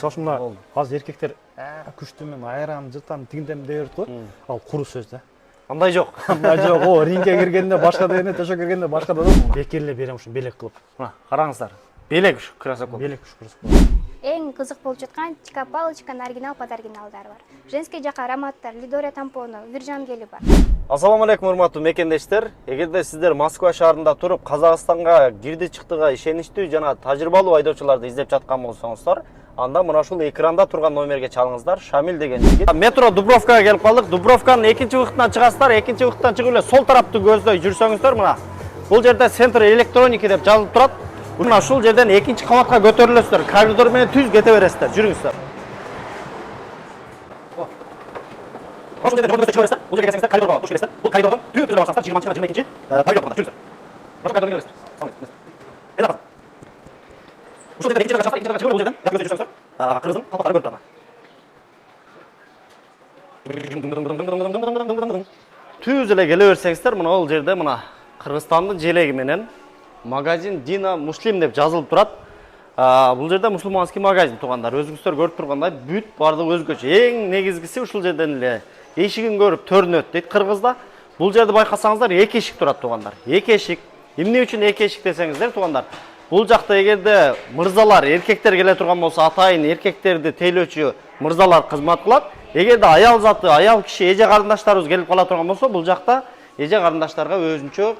Шошында аз еркектер күштімен айран, жыртан, тигіндем дейірді ғой. Ал құру сөз да. Андай жоқ. Андай жоқ, о, рингке кіргенде башқа дегенде, төшек кіргенде башқа да. Бекерле берем үшін белек қылып. Қараңыздар. Белек үш красок. Белек үш красок. Ең қызық болып жатқан чика палочканың оригинал подоригиналдары бар. Женский жаққа ароматтар, Лидория тампоны, Виржан гели бар. Ассаламу алейкум, урматтуу мекендештер. Эгерде сиздер Москва шаарында туруп, Казакстанга кирди-чыктыга ишеничтүү жана тажрыйбалуу айдоочуларды издеп жаткан болсоңуздар, анда мына ушул экранда турган номерге чалыңыздар. Шамил деген жигит. Метро Дубровкага келип калдык. Дубровканын экинчи выходунан чыгасыздар, экинчи выходтан чыгып эле сол тарапты көздөй жүрсөңүздөр, мына бул жерде центр электроники деп жазылып турат. Мына ушул жерден экинчи кабатка көтөрүлөсүздөр. Коридор менен түз кете бересиздер. Жүрүңүздөр. Ошол жерден жолдо чыга бересиздер. Бул жерге келсеңиздер, коридорго туш келесиздер. Бул коридордон түп өтө башсаңыздар 20-22 коридор болот. Жүрүңүздөр. Ошол коридордон келесиздер. Эне бар. Ушул жерден экинчи жакка чыгып, бул жерден көздөй жүрсөңүздөр. Кыргыздын калпактары көрүп турат. Түз эле келе берсеңиздер, мына бул жерде мына Кыргызстандын желеги менен магазин Дина Муслим деп жазылып турат. Бул жерде мусулманский магазин тугандар. Өзүңүздөр көрүп тургандай бүт бардыгы өзгөчө. Эң негизгиси ушул жерден эле эшигин көрүп төрүнөт дейт кыргызда. Бул жерде байкасаңыздар эки эшик турат тугандар. Эки эшик. Эмне үчүн эки эшик десеңиздер тугандар. Бул жакта эгерде мырзалар, эркектер келе турган болсо, атайын эркектерди тейлөөчү мырзалар кызмат кылат. Эгерде аял заты, аял киши, эже карындаштарыбыз келип кала турган болсо, бул жакта эже карындаштарга өзүнчө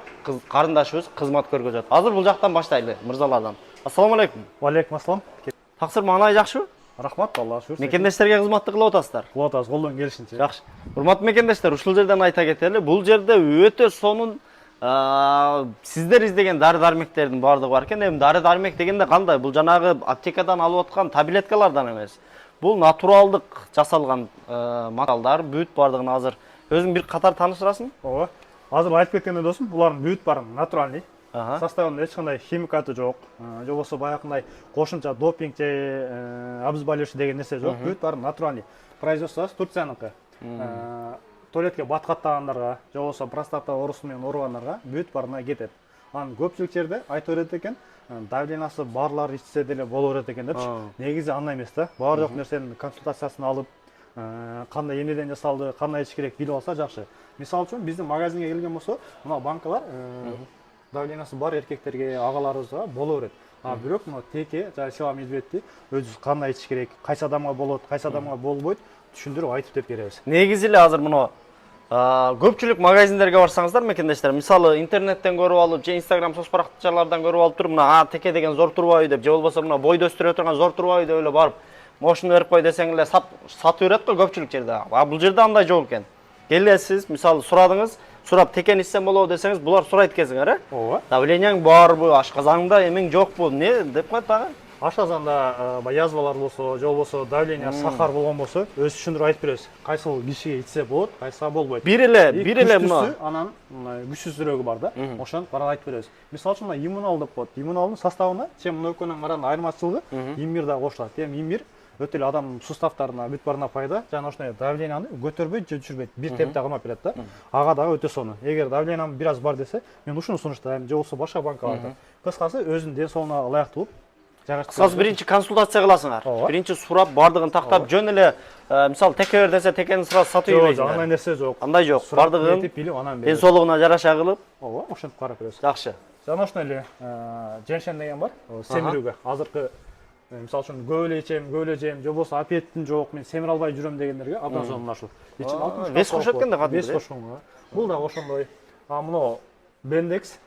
карындашыбыз кызмат көргөзөт. Азыр бул жактан баштайлы мырзалардан. Ассаламу алейкум. Алейкум ассалам. Таксыр маанай жакшыбы? Рахмат, Аллага шүкүр. Мекендештерге кызматты кылып атасыздар. Кылып атабыз, колдон келишинче. Жакшы. Урматтуу мекендештер, ушул жерден айта кетели, бул жерде өтө сонун сиздер издеген дары-дармектердин баардыгы бар экен. Эми дары-дармек дегенде кандай? Бул жанагы аптекадан алып аткан таблеткалардан эмес. Бул натуралдык жасалган материалдар, бүт баардыгын азыр өзүң бир катар тааныштырасың? Ооба. Азыр айтып кеткенде досум, булардын бүт баары натуральный. Составында эч кандай химикаты жок, же болбосо баягындай кошумча допинг же обезболивающий деген нерсе жок. Бүт баары натуральный. Производствосы Турцияныкы. Туалетке баткаттагандарга, же болбосо простата оорусу менен ооругандарга бүт баарына кетет. Анан көпчүлүк жерде айтып берет экен, давлениясы барлар ичсе деле боло берет экен депчи. Негизи андай эмес да. Бар жок нерсенин консультациясын алып, кандай эмнеден жасалды, кандай ич керек билип алса жакшы. Мисалы үчүн биздин магазинге келген болсо, мына банкалар давлениясы бар эркектерге, агаларыбызга боло берет. Бирок мына теке жана сила медведти өзүбүз кандай ич керек, кайсы адамга болот, кайсы адамга болбойт түшүндүрүп айтып деп беребиз. Негизи эле азыр мына көпчүлүк магазиндерге барсаңыздар мекендештер, мисалы интернеттен көрүп алып, же Instagram соцбаракчалардан көрүп алып туруп, мына теке деген зор турбайбы деп, же болбосо мына бойду өстүрө турган зор турбайбы деп эле барып, мошуну берип кой десең эле сатып берет го көпчүлүк жерде. Бул жерде андай жок экен. Келесиз, мисалы сурадыңыз, сурап текен ичсем болобу десеңиз, булар сурайт экенсиңер, Ооба. Давленияң барбы, ашказаңда эмең жокпу, не деп коет дагы? Ашказанда язвалар болсо, же болбосо давление, сахар болгон болсо, өз түшүндүрүп айтып беребиз. Кайсыл кишиге ичсе болот, кайсыга болбойт. Бир эле мына анан күчсүзүрөгү бар да. Ошону карап айтып беребиз. Мисалы үчүн иммунал деп коет. Иммуналдын составына чем экөөнүн караганда айырмачылыгы имбир да кошулат. Имбир өтө эле адам суставтарына, бүт баарына пайда, жана ошондой давленияны көтөрбөйт же түшүрбөйт. Бир темпте кылмап берет да. Ага дагы өтө сонун. Эгер давлениям бир аз бар десе, мен ушуну сунуштайм, же болбосо башка банкаларда. Кыскасы өзүнүн ден соолугуна ылайыктуу Кыскасы биринчи консультация кыласыңар. Биринчи сурап, бардыгын тактап, жөн эле мисалы теке бер десе, текени сразу сатып ийбейсиңер. Андай нерсе жок. Андай жок. Бардыгын ден соолугуна жараша кылып, ооба, ошентип карап беребиз. Жакшы. Жана ошондой эле женшен деген бар, семирүүгө. Азыркы мисалы үчүн көп эле жем, же болбосо аппетитим жок, мен семире албай жүрөм дегендерге абдан ушул. Ичин 60 вес кошот экен да кадимде. Вес кошконго. Бул да ошондой. Мына Бендекс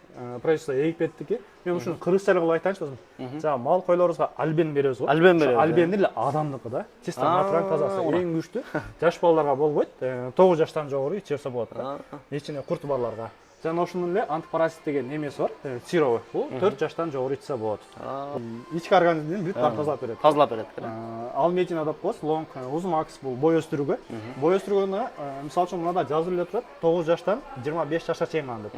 производство Египеттики. Мен ушуну кыргызча кылып айтайынчы досум. Жана мал койлорубузга альбен беребиз го. Альбен беребиз. Альбен эле адамдыкы да. Чисто натураль тазасы эң күчтүү. Жаш балдарга болбойт. 9 жаштан жогору иче берсе болот да. Ичине курт барларга. Жана ошонун эле антипаразит деген эмеси бар, сиробу. Бул 4 жаштан жогору ичсе болот. Ички организмдин бүт баарын тазалап берет. Тазалап берет. Алмедина деп коебуз, Long Uzmax бул бой өстүрүүгө. Бой өстүрүүгө мисалы үчүн мында жазылып эле турат, 9 жаштан 25 жашка чейин аны деп.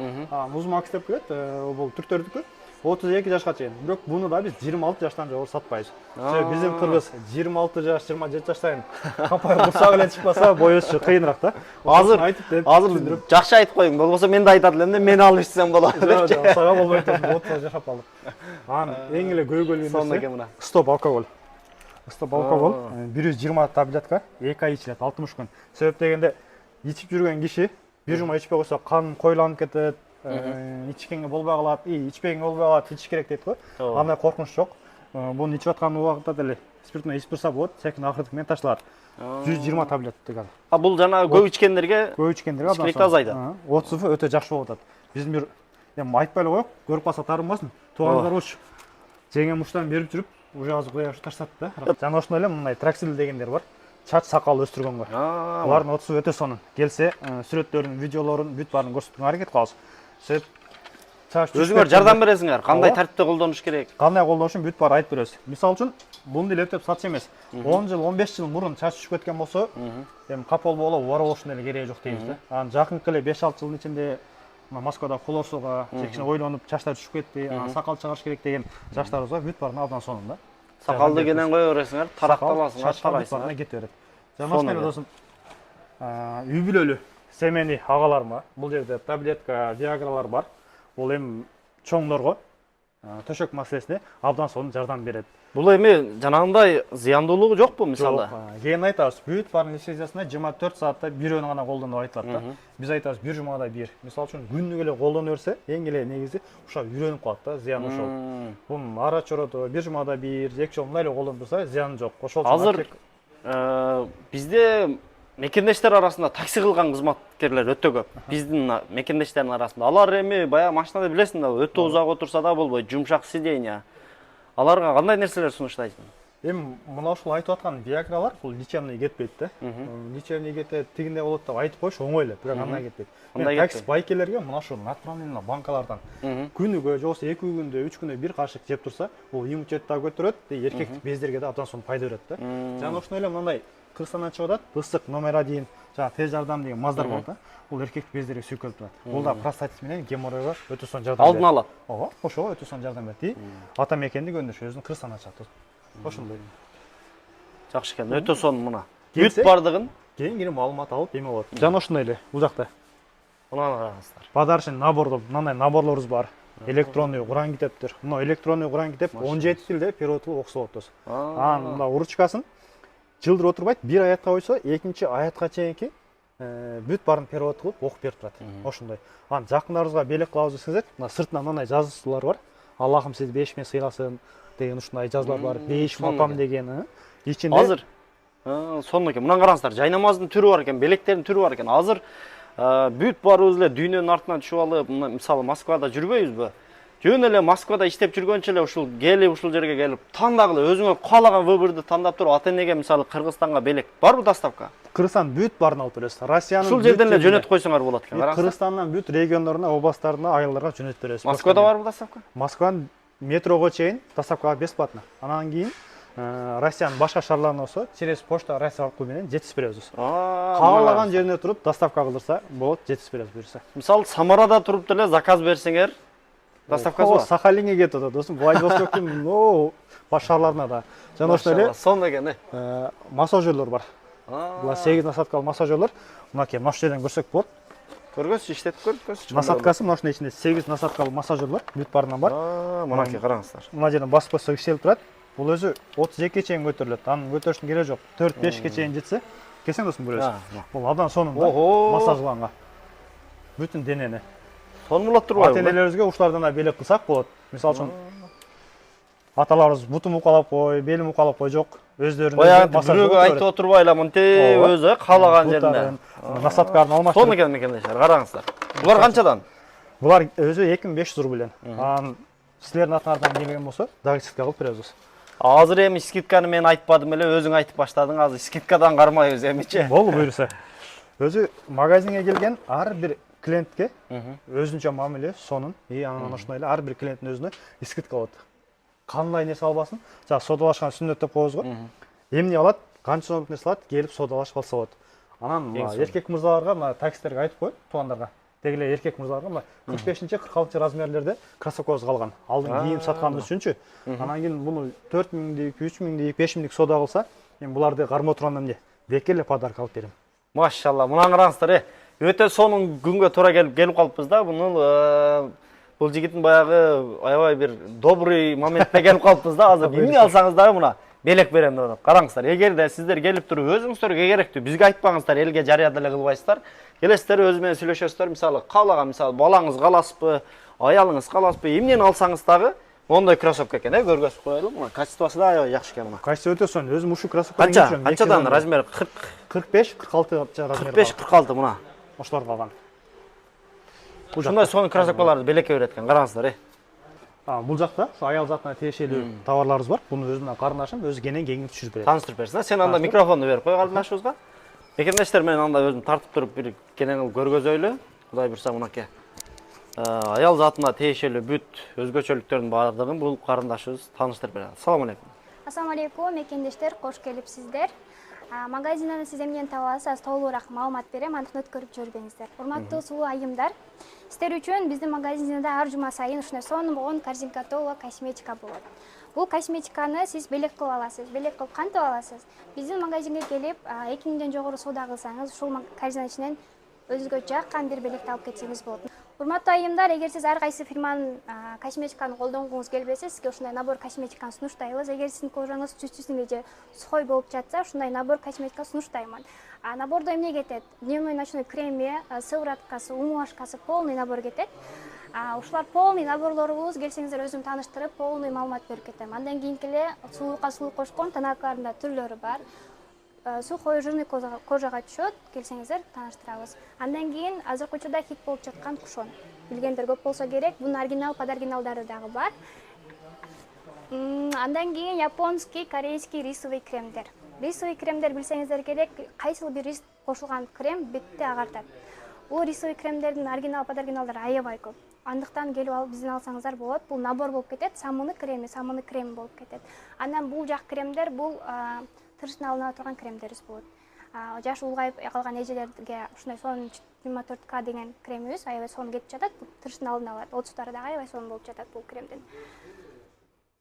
Uzmax деп келет, бул түртөрдүкү 32 жашка чейин. Бирок буну да биз 26 жаштан жогору сатпайбыз. Биздин кыргыз 26 жаш, 27 жаштайын компания курсак эле чыкпаса, бой өсүшү кыйыныраак да. Азыр жакшы айтып коюң, болбосо мен да айтат элем да, мен алып ичсем болот деп. Жок, сага болбойт, 30 жашап калдык. Анан эң эле көйгөйлүү нерсе стоп алкоголь. Ыстап алкогол 120 таблетка 2 ай içilет 60 күн. Себеп дегенде içip жүрген киши бир жума ичпей койсо кан койланып кетет, ичкенге болбой калат, ичпегенге болбой калат, ичиш керек дейт го. Андай коркунуч жок. Буну ичип аткан убакытта деле спиртный ичип турса болот, секин акырдык менен ташталат. 120 таблет деген. Бул жана көп ичкендерге ичкендерге азайды. Отзывы өтө жакшы болуп атат. Биздин бир айтпай эле коек, көрүп калса таарынбасын. Туугандар уч жеңем уштан берип жүрүп, уже азыр куя таштат да. Жана ошондой эле мындай траксил дегендер бар. Чач сакал өстүргөнгө. Алардын отзывы өтө сонун. Келсе, сүрөттөрүн, видеолорун бүт баарын көрсөтүүгө аракет кылабыз. Себеп өзүңөр жардам бересиңер, кандай тартипте колдонуш керек? Кандай колдонушун бүт баары айтып беребиз. Мисалы үчүн, буну деле эптеп сатчу эмес. 10 жыл, 15 жыл мурун чач түшүп кеткен болсо, эми капол боло, ора болушун деле кереги жок дейбиз да. Анан жакынкы эле 5-6 жылдын ичинде Москвада колорсуга, чекине ойлонуп, чачтар түшүп кетти, сакал чыгарыш керек деген жаштарыбыз бар, бүт баарын абдан сонун да. Сакалды кенен кое бересиңер, таракталасыңар, тарайсыңар. Кете берет. Жана ошондой досум, үй бүлөлү семени агаларыма бул жерде таблетка, виагралар бар. Бул эми чоңдорго төшөк маселесине абдан сонун жардам берет. Бул эми жанагындай зыяндуулугу жокпу мисалы? Кийин айтабыз, бүт баарын лицензиясына 24 саатта бирөөнү гана колдонуп айтылат да. Биз айтабыз, бир жумада бир. Мисалы үчүн күнүгө эле колдоно берсе, эң эле негизи ушак үйрөнүп калат да, зыяны ошол. Бунун ара чорото бир жумада бир, эки жолу мындай эле колдонуп турса, зыяны жок. Ошол азыр бизде мекендештер арасында такси кылган кызматкерлер өтө көп. Биздин мекендештердин арасында. Алар эми баягы машинада билесиң да, өтө узак отурса да болбой, жумшак сиденье. Аларга кандай нерселер сунуштайсың? Эми мына ушул айтып аткан виагралар бул лечебный кетпейт да. Лечебный кетет, тигиндей болот деп айтып коюш оңой эле, бирок андай кетпейт. Такси байкелерге мына ушул натуральный банкалардан күнүгө же болбосо 2 күндө, 3 күндө бир кашык жеп турса, бул иммунитетти да көтөрөт, эркектик бездерге да абдан сонун пайда берет да. Жана ошондой эле мындай Кыргызстандан чыгып атат, ысык номер 1, жана тез жардам деген маздар бар да. Бул эркектик бездерге сүйкөлүп турат. Бул да простатит менен геморройго өтө сонун жардам берет. Алдын ала. Ооба, ошого өтө сонун жардам берет. Ата мекенди көндүш өзүнүн Кыргызстандан чыгат. Ошондой. Жакшы экен, өтө сонун мына. Бүт бардыгын кийин маалымат алып эме болот. Жана ошондой эле бул жакта. Мынаны караңыздар. Подарочный набор, мындай наборлорубуз бар. Электронный Куран китептер. Мына электронный Куран китеп 17 тилде перевод кылып окуса болот дос. Анан мына уручкасын жылдыр отурбайт, бир аятка койсо, экинчи аятка чейинки бүт баарын перевод кылып окуп берип турат. Ошондой. Анан жакындарыбызга белек кылабыз десеңиздер, мына сыртынан мындай жазуулар бар. Аллахым сизди 5 мен сыйласын деген ушундай жазуулар бар. 5 макам деген. Ичинде азыр сонун экен. Мына караңыздар, жай намаздын түрү бар экен, белектердин түрү бар экен. Азыр бүт баарыбыз эле дүйнөнүн артынан түшүп алып, мисалы Москвада жүрбөйбүзбү? Жөн эле Москвада иштеп жүргөнчө эле ушул жерге келип, тандагыла өзүңөр каалаган выборду тандап туруп, ата-энеге мисалы Кыргызстанга белек барбы доставка? Кыргызстан бүт баарын алып беребиз. Россиянын ушул жерден эле жөнөтүп койсоңор болот экен. Кыргызстандын бүт региондоруна, областтарына, айылдарга жөнөтүп беребиз. Москвада барбы доставка? Москванын метрого чейин доставкага бесплатно. Анан кийин Россиянын башка шаарларына болсо, через почта Россия аркылуу менен жеткизип беребиз. Каалаган жерине туруп доставка кылдырса болот, жеткизип беребиз буюрса. Мисалы Самарада туруп деле заказ берсеңер, доставкасы бар. Сахалинге кетип атат досум. Владивостоктун шаарларына да. Жана ошондой эле сонун экен. Массажерлор бар. Булар 8 насаткалуу массажерлор. Мынакей мына жерден көрсөк болот. Көргөзсү, иштетип көргөзсү. Насаткасы мына ушунун ичинде 8 насаткалуу массажерлор бүт баарынан бар. Мынакей караңыздар. Мына жерден басып койсок иштелип турат. Бул өзү 32-ге чейин көтөрүлөт. Анын көтөрүштүн кереги жок. 4-5ге чейин жетсе, келсең досум көрөсүң. Бул абдан сонун да. Массаж кылганга. Бүтүн денени. Сонун болот турбайбы? Ата-энелерибизге ушулардан да белек кылсак болот. Мисалы үчүн аталарыбыз бутум укалап кой, белим укалап кой жок. Өздөрүнүн массаж бирөөгө айтып отурбайла мынтип өзү каалаган жеринде. Насаткаларын алмаштырып. Сонун экен мекендештер, караңыздар. Булар канчадан? Булар өзү 2500 рубль. Анан силердин атыңардан келген болсо, дагы скидка кылып беребиз. Азыр эми скидканы мен айтпадым эле, өзүң айтып баштадың. Азыр скидкадан кармайбыз эмичи? Болду буюрса. Өзү магазинге келген ар бир клиентке өзүнчө мамиле сонун. Анан ошондой эле ар бир клиенттин өзүнө скидка болот. Кандай нерсе албасын, жана содалашкан сүннөт деп коебуз го. Эмне алат, канча сомдук нерсе алат, келип содалашып алса болот. Анан эркек мырзаларга, мына таксистерге айтып коюп, туугандарга. Дегеле эркек мырзаларга мына 45-46 размерлерде кроссовкабыз калган. Алдын кийим сатканыбыз үчүнчү. Анан кийин буну 4000 дей, 3000 дей, 5000 сода кылса, мен буларды кармоо турган эмне? Бекер эле подарок алып берем. Машалла, мына караңыздар, өтө сонун күнгө туура келип калыппыз да. Бул жигиттин баягы аябай бир добрый моментте келип калыппыз да. Азыр эмне алсаңыз дагы мына белек берем деп атат. Караңыздар, эгерде сиздер келип туруп өзүңүздөргө керектүү, бизге айтпаңыздар, элге жарыя деле кылбайсыздар. Келесиздер өз менен сүйлөшөсүздөр, мисалы каалаган, мисалы балаңыз каласызбы, аялыңыз каласызбы, эмнени алсаңыз дагы мондой кроссовка экен, көргөзүп коелу. Мына качествосы да аябай жакшы экен мына. Качество өтө сонун. Өзүм ушул кроссовканы кийип жүрөм. Канчадан размери 45, 46 размери. 45-46 мына. Ошолорду алган. Ушундай сонун кроссовкаларды белекке берет экен, караңыздар. Бул жакта ошо аял затына тиешелүү товарларыбыз бар. Буну өзүмдүн карындашым өзү кенен кеңирип түшүрүп берет. Тааныштырып берсиң. Сен анда микрофонду берип кой карындашыбызга. Мекендештер менен анда өзүм тартып туруп бир кенен кылып көргөзөйлү. Кудай бурса мынакей. Аял затына тиешелүү бүт өзгөчөлүктөрдүн баардыгын бул карындашыбыз тааныштырып берет. Ассаламу алейкум. Ассаламу алейкум, мекендештер, кош келипсиздер. Магазинден сиз эмнени таба аласыз, толугураак маалымат берем, антип өткөрүп жүрбөңүздөр. Урматтуу сулуу айымдар, сиздер үчүн биздин магазинден ар жума сайын ушундай сонун корзинка толо косметика болот. Бул косметиканы сиз белек кылып аласыз. Белек кылып кантип аласыз? Биздин магазинге келип, 2000ден жогору соода кылсаңыз, ушул корзина ичинен өзүгө жаккан бир белекти алып кетсеңиз болот. Урматтуу айымдар, эгер сиз ар кайсы фирманын косметиканы колдонгуңуз келбесе, сизге ушундай набор косметиканы сунуштайбыз. Эгер сиздин кожаңыз чувствительный же сухой болуп жатса, ушундай набор косметика сунуштаймын. Набордо эмне кетет? Дневной ночной креми, сывораткасы, умывашкасы, полный набор кетет. Ушулар полный наборлорубуз, келсеңиздер өзүм тааныштырып, полный маалымат берип кетем. Андан кийинки эле сулуулукка сулуу кошкон тоналкаларында түрлөрү бар. Сухой жирный кожага түшөт, келсеңиздер тааныштырабыз. Андан кийин азыркы учурда хит болуп жаткан кушон. Билгендер көп болсо керек, бунун оригинал, подоригиналдары дагы бар. Андан кийин японский, корейский рисовый кремдер. Рисовый кремдер билсеңиздер керек, кайсыл бир рис кошулган крем бетти агартат. Бул рисовый кремдердин оригинал, подоригиналдары аябай көп. Андыктан келип алып бизден алсаңыздар болот. Бул набор болуп кетет, самыны креми болуп кетет. Андан бул жак кремдер, бул тырыштан алына турган кремдерибиз болот. Жаш улгайып калган эжелерге ушундай сонун 24К деген кремибиз аябай сонун кетип жатат. Тырыштан алына алат. Отуштары дагы аябай сонун болуп жатат бул кремден.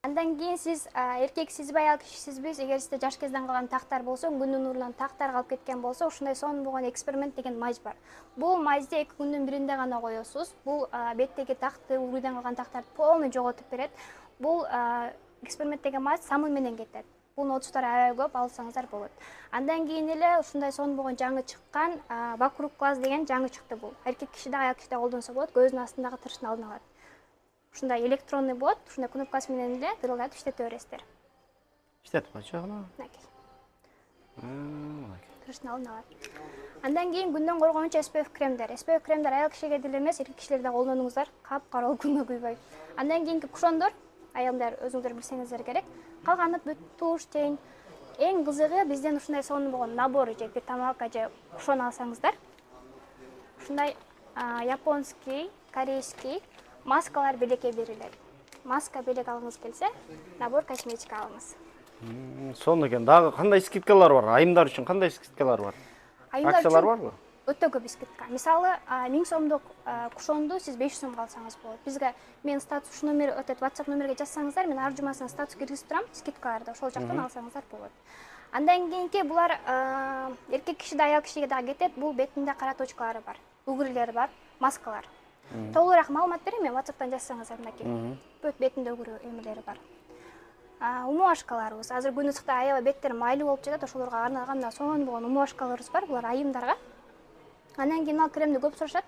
Андан кийин сиз эркексизби, аял кишисизби, эгер сизде жаш кезден калган тактар болсо, күндүн нурунан тактар калып кеткен болсо, ушундай сонун болгон эксперимент деген мазь бар. Бул мазьды 2 күндүн биринде гана коесуз. Бул беттеги такты, уйдан калган тактарды полный жоготуп берет. Бул эксперимент деген мазь самын менен кетет. Бунун отуштары аябай көп, алсаңыздар болот. Андан кийин эле ушундай сонун болгон жаңы чыккан вокруг глаз деген жаңы чыкты бул. Эркек киши да, аял киши да колдонсо болот, көзүнүн астындагы тырыштын алына алат. Ушундай электронный болот, ушундай кнопкасы менен эле дырылдатып иштете бересиздер. Иштетип койчу ана. Тырыштын алына алат. Андан кийин күндөн коргоончу SPF кремдер. SPF кремдер аял кишиге деле эмес, эркек кишилер да колдонуңуздар, кап-каралуу күнгө күйбөй. Андан кийинки кушондор, аялдар өзүңүздөр билсеңиздер керек. Калганы бүт туш, тень. Эң кызыгы бизден ушундай сонун болгон набор же бир тамакка же кушон алсаңыздар. Ушундай японский, корейский маскалар белекке берилет. Маска белек алгыңыз келсе, набор косметика алыңыз. Сонун экен. Дагы кандай скидкалар бар? Айымдар үчүн кандай скидкалар бар? Акциялар барбы? Өтө көп скидка. Мисалы, 1000 сомдук кушонду сиз 500 сомго алсаңыз болот. Бизге мен статус номер өтөт, WhatsApp номерге жазсаңыздар, мен ар жумасына статус киргизип турам, скидкаларды ошол жактан алсаңыздар болот. Андан кийинки булар эркек киши да, аял кишиге да кетет. Бул бетинде кара точкалары бар, үгүрлөр бар, маскалар. Толугураак маалымат берем, мен WhatsApp'тан жазсаңыздар мынакей. Бүт бетинде үгүрү эмелери бар. Умуашкаларыбыз. Азыр күн ысыкта аябай беттер майлуу болуп жатат, ошолорго арналган сонун болгон умуашкаларыбыз бар. Булар айымдарга. Андан кийин ал кремди көп сурашат.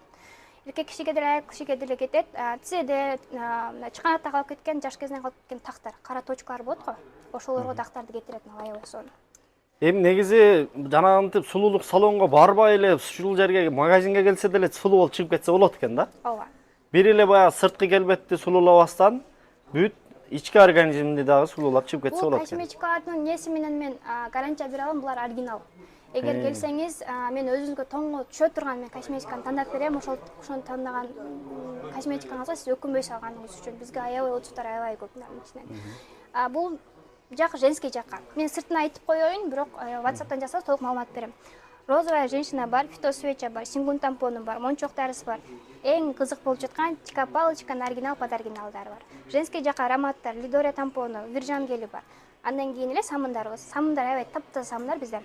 Эркек кишиге деле, аял кишиге деле кетет. Тизеде, чыканакта калып кеткен, жаш кезинен калып кеткен тактар, кара точкалар болот го. Ошолорго тактарды кетирет аябай сонун. Эми негизи жанагынтип сулуулук салонго барбай эле ушул жерге магазинге келсе деле сулуу болуп чыгып кетсе болот экен да. Ооба. Бир эле баягы сырткы келбетти сулуулабастан бүт ички организмди дагы сулуулап чыгып кетсе болот экен. Бул косметикалардын неси менен мен гарантия бере алам, булар оригинал. Эгер келсеңиз, мен өзүңүзгө тоңго түшө турган мен косметиканы тандап берем. Ошол тандаган косметикаңызга сиз өкүнбөй салганыңыз үчүн бизге аябай отуштар аябай көп мынын ичинен. Бул жак женский жакка. Мен сыртына айтып коеюн, бирок WhatsApp'тан жазсаңыз толук маалымат берем. Розовая женщина бар, фитосвеча бар, сингун тампону бар, мончок дарысы бар. Эң кызык болуп жаткан чика-палочканын оригинал, подоригиналдары бар. Женский жакка ароматтар, Лидория тампону, Виржан гели бар. Андан кийин эле самындарыбыз. Самындар аябай таптаза самындар bizde.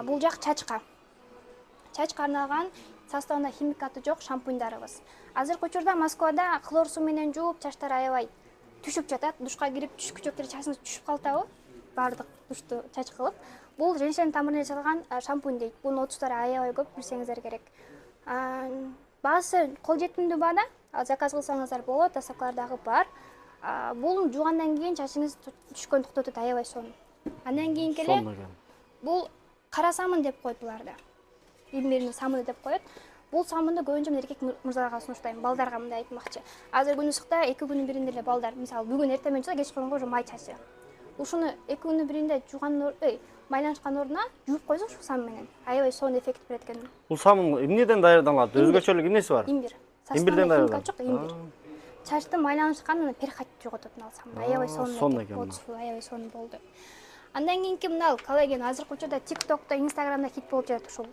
Бул жак чачка. Чачка арналган составында химикаты жок шампуньдарыбыз. Азыркы учурда Москвада хлор суу менен жууп чачтар аябай түшүп жатат, душка кирип түш күчөктөр чачыңыз түшүп калтабы, баардык душту чачкылып. Бул женьшень тамырынан жасалган шампунь дейт. Бунун отуздары аябай көп, билсеңиздер керек. Баасы кол жетимдүү баада, заказ кылсаңыздар болот, доставкалар бар. Бул жуугандан кийин чачыңыз түшкөн токтотот, аябай сонун. Андан кийин келе бул кара самын деп коет буларды. Илмиринин самыны деп коет. Бул самынды көбүнчө мен эркек мырзаларга сунуштайм, балдарга мындай айтмакчы. Азыр күн ысыкта 2 күнүн биринде эле балдар, мисалы бүгүн эртең менен кечкурунга уже май чачы. Ушуну 2 күнүн биринде жууган майланышкан ордуна жууп койсоң ушул самын менен аябай сонун эффект берет экен. Бул самын эмнеден даярдалат? Өзгөчөлүк эмнеси бар? Имбир. Имбирден даярдалат. Имбир. Чачты майланышкан перхат жоготот мына самын. Аябай сонун экен. Аябай сонун болду. Андан кийинки мына коллаген азыркы учурда TikTok'та, Instagram'да хит болуп жатат ушул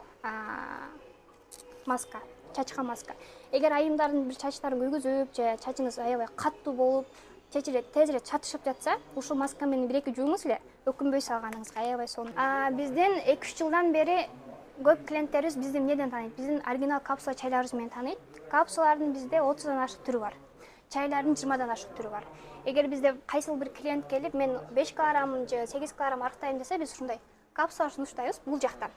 маска, чачка маска. Эгер айымдардын бир чачтарын күйгүзүп же чачыңыз аябай каттуу болуп, тезирээк чатышып жатса, ушул маска менен 1-2 жууңуз эле өкүнбөй салганыңызга аябай сонун. Бизден 2-3 жылдан бери көп клиенттерибиз бизди эмнеден тааныйт? Биздин оригинал капсула чайларыбыз менен тааныйт. Капсулалардын бизде 30дан ашык түрү бар. Чайлардын 20дан ашык түрү бар. Эгер бизде кайсыл бир клиент келип, мен 5 кг же 8 кг арыктайм десе, биз ушундай капсула сунуштайбыз бул жактан.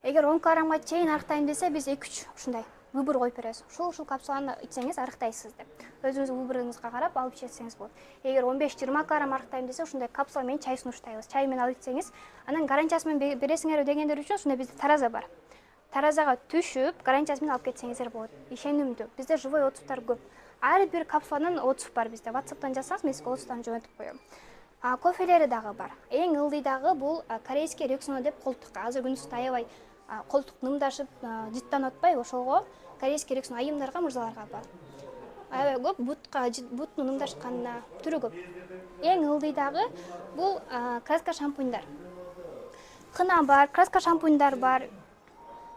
Эгер 10 кг чейин арыктайм десе, биз 2-3 ушундай выбор коюп беребиз. Ушул капсуланы ичсеңиз арыктайсыз деп. Өзүңүздүн выборуңузга карап алып ичсеңиз болот. Эгер 15-20 кг арыктайм десе, ушундай капсула менен чай сунуштайбыз. Чай менен алып ичсеңиз, анан гарантиясы менен бересиңерби дегендер үчүн ушундай бизде тараза бар. Таразага түшүп, гарантиясы менен алып кетсеңиздер болот. Ишенимдүү. Бизде живой отзывдар көп. Ар бир капсуланын отзыв бар бизде. WhatsApp'тан жазсаңыз, мен сизге отзывдан жөнөтүп коём. Кофелери дагы бар. Эң ылдый дагы бул корейский Rexona деп колтукка. Азыр күнүбүздө аябай колтук нымдашып, жыттанып атпайбы, ошого корейский Rexona айымдарга, мырзаларга бар. Аябай көп буттун нымдашканына түрү көп. Эң ылдый дагы бул краска шампуньдар. Кына бар, краска шампуньдар бар.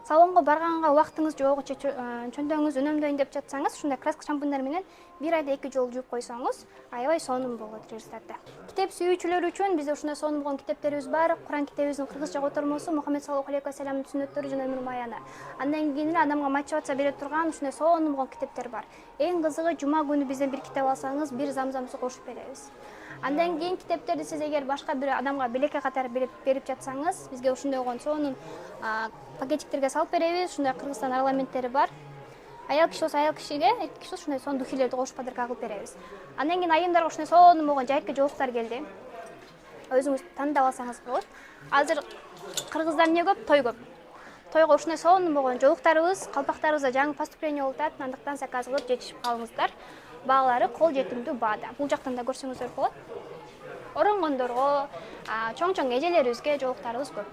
Салонго барганга убактыңыз жок, чөнтөгүңүз үнөмдөйүн деп жатсаңыз, ушундай краска шампуньдар менен 1 айда 2 жолу жууп койсоңуз, аябай сонун болот результаты. Китеп сүйүүчүлөр үчүн бизде ушундай сонун болгон китептерибиз бар. Куран китебибиздин кыргызча котормосу, Мухаммед саллаллаху алейхи ва салламдын сүннөттөрү жана өмүр маяны. Андан кийин эле адамга мотивация бере турган ушундай сонун болгон китептер бар. Эң кызыгы, жума күнү бизден бир китеп алсаңыз, бир замзам суу кошуп беребиз. Андан кийин китептерди сиз эгер башка бир адамга белекке катары берип жатсаңыз, бизге ушундай болгон сонун пакетиктерге салып беребиз. Ушундай Кыргызстан регламенттери бар. Аял киши болсо аял кишиге, эркек киши ушундай сонун духилерди кошуп подарка кылып беребиз. Андан кийин айымдарга ушундай сонун болгон жайкы жоолуктар келди. Өзүңүз тандап алсаңыз болот. Азыр кыргыздар эмне көп? Той көп. Тойго ушундай сонун болгон жоолуктарыбыз, калпактарыбызда жаңы поступление болуп атат. Андыктан заказ кылып жетишип калыңыздар. Баалары кол жетимдүү баада. Бул жактан да көрсөңүздөр болот. Оронгондорго, чоң-чоң эжелерибизге жоолуктарыбыз көп.